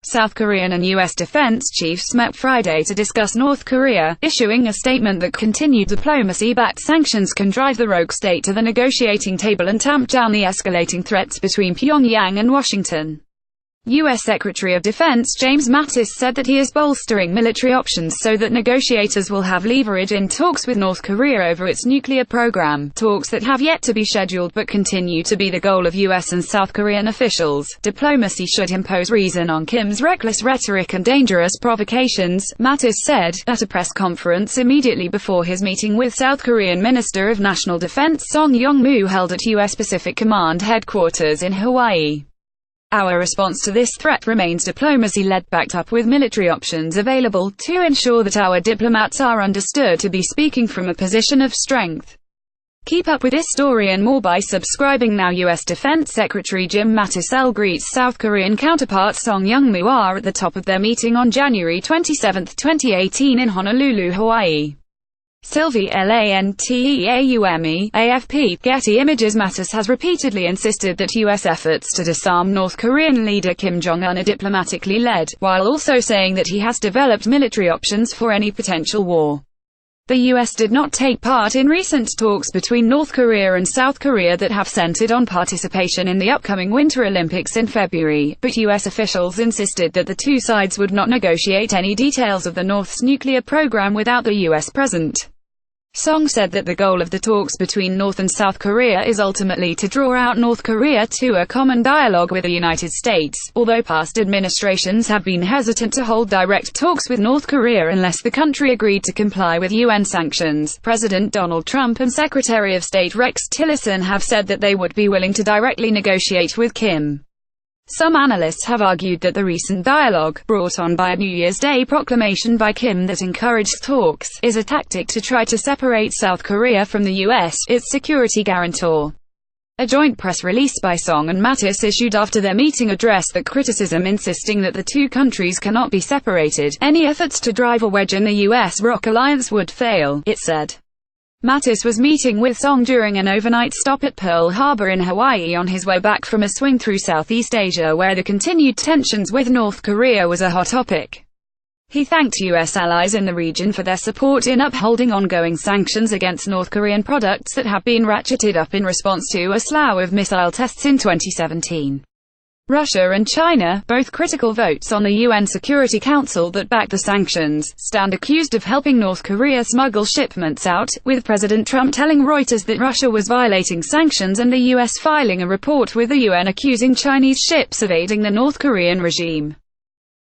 South Korean and U.S. defense chiefs met Friday to discuss North Korea, issuing a statement that continued diplomacy-backed sanctions can drive the rogue state to the negotiating table and tamp down the escalating threats between Pyongyang and Washington. U.S. Secretary of Defense James Mattis said that he is bolstering military options so that negotiators will have leverage in talks with North Korea over its nuclear program, talks that have yet to be scheduled but continue to be the goal of U.S. and South Korean officials. Diplomacy should impose reason on Kim's reckless rhetoric and dangerous provocations, Mattis said, at a press conference immediately before his meeting with South Korean Minister of National Defense Song Yong-moo held at U.S. Pacific Command headquarters in Hawaii. Our response to this threat remains diplomacy-led, backed up with military options available to ensure that our diplomats are understood to be speaking from a position of strength. Keep up with this story and more by subscribing now. U.S. Defense Secretary Jim Mattis greets South Korean counterpart Song Yong-moo at the top of their meeting on January 27, 2018 in Honolulu, Hawaii. Sylvie Lanteaume, AFP, Getty Images. Mattis has repeatedly insisted that U.S. efforts to disarm North Korean leader Kim Jong Un are diplomatically led, while also saying that he has developed military options for any potential war. The U.S. did not take part in recent talks between North Korea and South Korea that have centered on participation in the upcoming Winter Olympics in February, but U.S. officials insisted that the two sides would not negotiate any details of the North's nuclear program without the U.S. present. Song said that the goal of the talks between North and South Korea is ultimately to draw out North Korea to a common dialogue with the United States, although past administrations have been hesitant to hold direct talks with North Korea unless the country agreed to comply with UN sanctions. President Donald Trump and Secretary of State Rex Tillerson have said that they would be willing to directly negotiate with Kim. Some analysts have argued that the recent dialogue, brought on by a New Year's Day proclamation by Kim that encouraged talks, is a tactic to try to separate South Korea from the U.S., its security guarantor. A joint press release by Song and Mattis issued after their meeting addressed that criticism, insisting that the two countries cannot be separated. Any efforts to drive a wedge in the U.S.-ROK alliance would fail, it said. Mattis was meeting with Song during an overnight stop at Pearl Harbor in Hawaii on his way back from a swing through Southeast Asia where the continued tensions with North Korea was a hot topic. He thanked U.S. allies in the region for their support in upholding ongoing sanctions against North Korean products that have been ratcheted up in response to a slew of missile tests in 2017. Russia and China, both critical votes on the UN Security Council that back the sanctions, stand accused of helping North Korea smuggle shipments out, with President Trump telling Reuters that Russia was violating sanctions and the US filing a report with the UN accusing Chinese ships of aiding the North Korean regime.